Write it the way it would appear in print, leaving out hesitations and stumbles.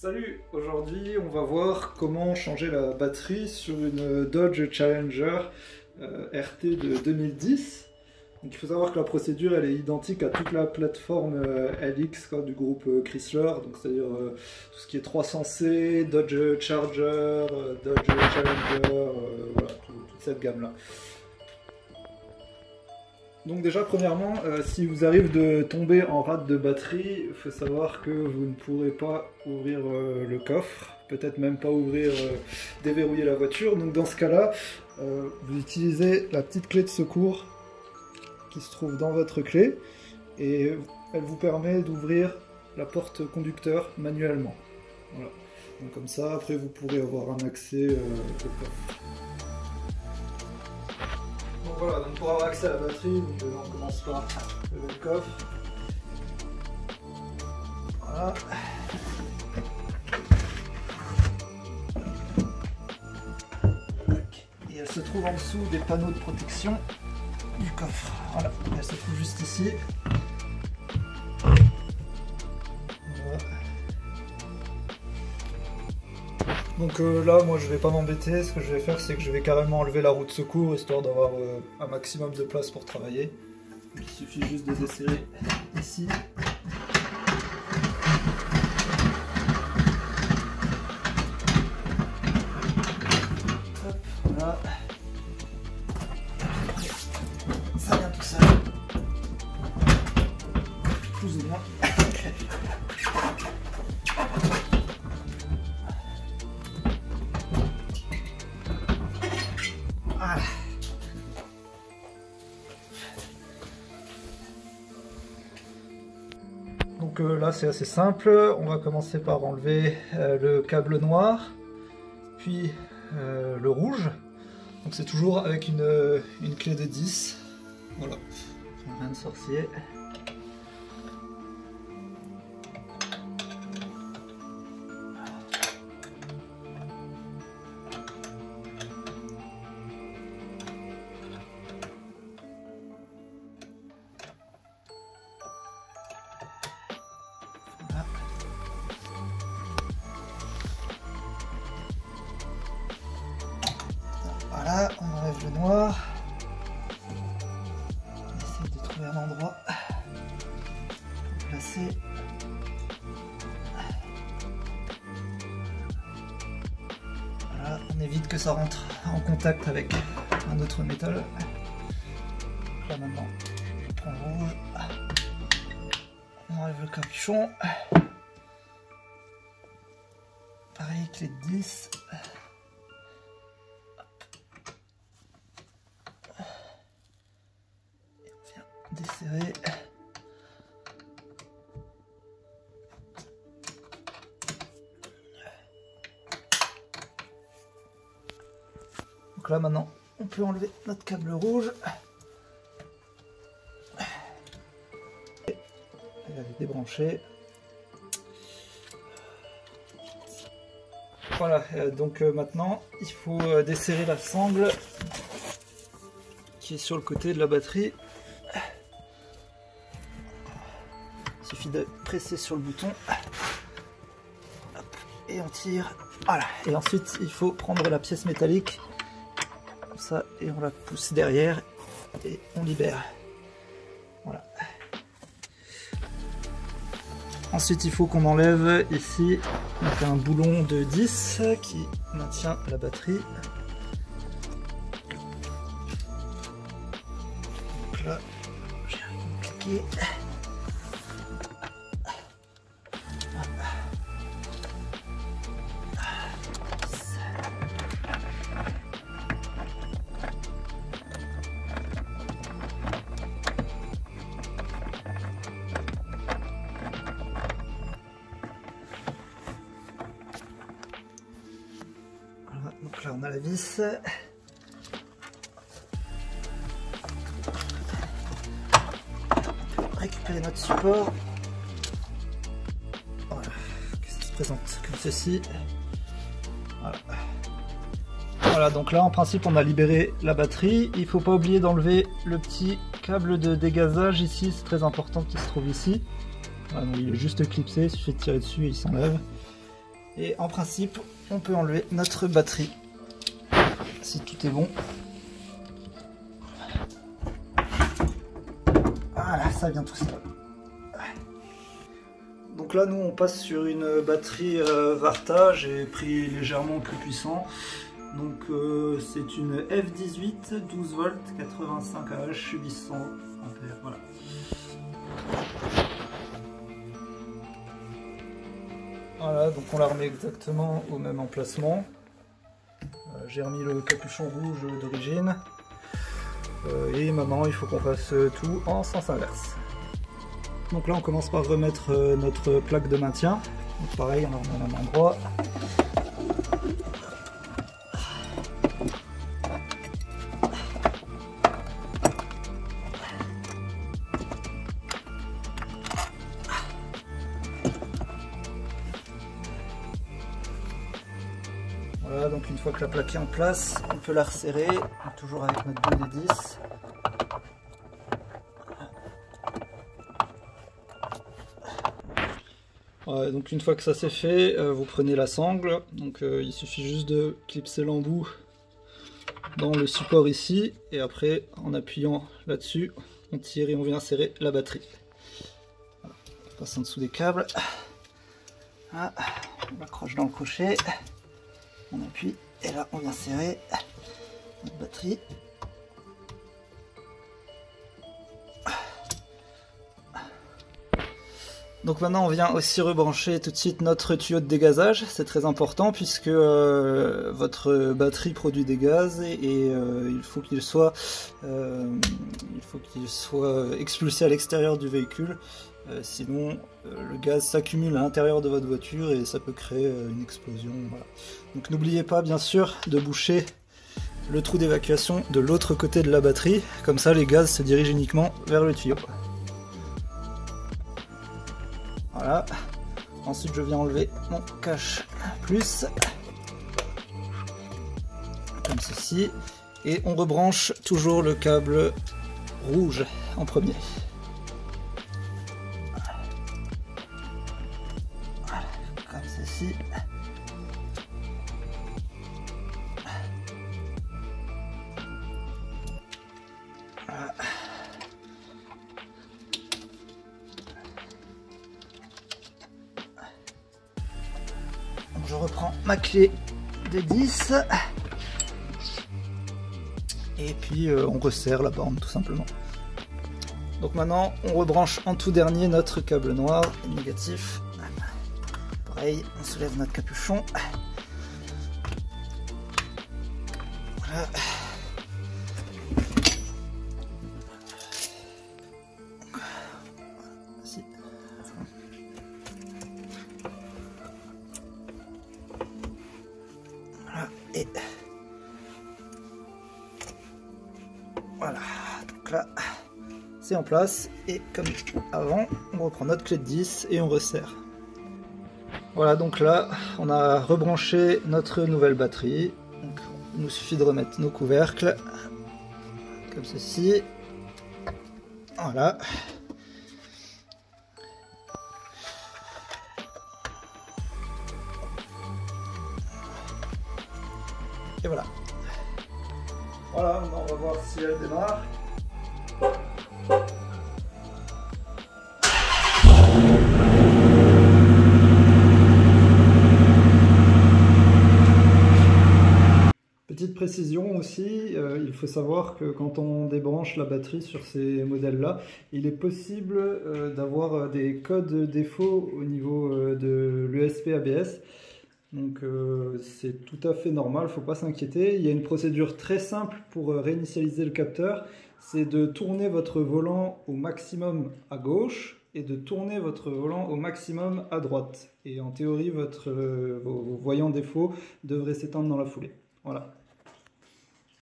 Salut, aujourd'hui on va voir comment changer la batterie sur une Dodge Challenger RT de 2010. Donc il faut savoir que la procédure elle est identique à toute la plateforme LX du groupe Chrysler, donc c'est-à-dire tout ce qui est 300C, Dodge Charger, Dodge Challenger, voilà, toute cette gamme là. Donc déjà premièrement, si vous arrive de tomber en rate de batterie, il faut savoir que vous ne pourrez pas ouvrir le coffre, peut-être même pas déverrouiller la voiture. Donc dans ce cas-là, vous utilisez la petite clé de secours qui se trouve dans votre clé et elle vous permet d'ouvrir la porte conducteur manuellement. Voilà. Donc comme ça, après vous pourrez avoir un accès au coffre. Donc voilà, donc pour avoir accès à la batterie, on commence par lever le coffre. Voilà. Et elle se trouve en dessous des panneaux de protection du coffre. Voilà, elle se trouve juste ici. Voilà. Donc là, moi je vais pas m'embêter, ce que je vais faire c'est que je vais carrément enlever la roue de secours histoire d'avoir un maximum de place pour travailler. Il suffit juste de desserrer ici. Hop, voilà. Ça vient tout seul. Plus ou moins. Voilà. Donc là c'est assez simple, on va commencer par enlever le câble noir, puis le rouge. Donc c'est toujours avec une clé de 10. Voilà, rien de sorcier. Voilà, on enlève le noir. On essaie de trouver un endroit pour placer. Voilà, on évite que ça rentre en contact avec un autre métal. Là maintenant, on prend le rouge. On enlève le capuchon. Pareil, clé de 10. Desserrer. Donc là maintenant on peut enlever notre câble rouge et la débrancher. Voilà, donc maintenant il faut desserrer la sangle qui est sur le côté de la batterie. Il suffit de presser sur le bouton. Hop, et on tire. Voilà. Et ensuite, il faut prendre la pièce métallique. Comme ça. Et on la pousse derrière. Et on libère. Voilà. Ensuite, il faut qu'on enlève ici donc un boulon de 10 qui maintient la batterie. Donc là, j'ai cliqué. Donc là on a la vis. On peut récupérer notre support. Voilà, qui se présente comme ceci. Voilà. Voilà, donc là en principe on a libéré la batterie. Il ne faut pas oublier d'enlever le petit câble de dégazage ici, c'est très important qu'il se trouve ici. Voilà, donc il est juste clipsé, il suffit de tirer dessus et il s'enlève. Et en principe, on peut enlever notre batterie si tout est bon. Voilà, ça vient tout seul. Donc là, nous, on passe sur une batterie Varta. J'ai pris légèrement plus puissant. Donc c'est une F18 12 volts 85 Ah 800 ampères. Voilà. Voilà, donc on la remet exactement au même emplacement. J'ai remis le capuchon rouge d'origine. Et maintenant, il faut qu'on fasse tout en sens inverse. Donc là, on commence par remettre notre plaque de maintien. Donc pareil, on la remet au même endroit. Voilà, donc une fois que la plaque est en place, on peut la resserrer, toujours avec notre 2D10. Ouais, donc une fois que ça c'est fait, vous prenez la sangle, donc il suffit juste de clipser l'embout dans le support ici, et après en appuyant là-dessus, on tire et on vient serrer la batterie. Voilà. On passe en dessous des câbles, ah, on l'accroche dans le crochet, on appuie, et là on vient serrer notre batterie. Donc maintenant on vient aussi rebrancher tout de suite notre tuyau de dégazage, c'est très important puisque votre batterie produit des gaz et il faut qu'il soit expulsé à l'extérieur du véhicule, sinon le gaz s'accumule à l'intérieur de votre voiture et ça peut créer une explosion. Voilà. Donc n'oubliez pas bien sûr de boucher le trou d'évacuation de l'autre côté de la batterie, comme ça les gaz se dirigent uniquement vers le tuyau. Voilà, ensuite je viens enlever mon cache plus, comme ceci, et on rebranche toujours le câble rouge en premier. Voilà, comme ceci. Voilà. Je reprends ma clé de 10 et puis on resserre la borne tout simplement. Donc maintenant on rebranche en tout dernier notre câble noir négatif. Pareil, on soulève notre capuchon. Voilà. Et voilà, donc là c'est en place et comme avant on reprend notre clé de 10 et on resserre. Voilà, donc là on a rebranché notre nouvelle batterie, donc, il nous suffit de remettre nos couvercles comme ceci. Voilà. Et voilà. Voilà, maintenant on va voir si elle démarre. Petite précision aussi, il faut savoir que quand on débranche la batterie sur ces modèles-là, il est possible d'avoir des codes défauts au niveau de l'USP ABS. Donc c'est tout à fait normal, il ne faut pas s'inquiéter. Il y a une procédure très simple pour réinitialiser le capteur, c'est de tourner votre volant au maximum à gauche et de tourner votre volant au maximum à droite. Et en théorie, vos voyants défauts devraient s'éteindre dans la foulée. Voilà.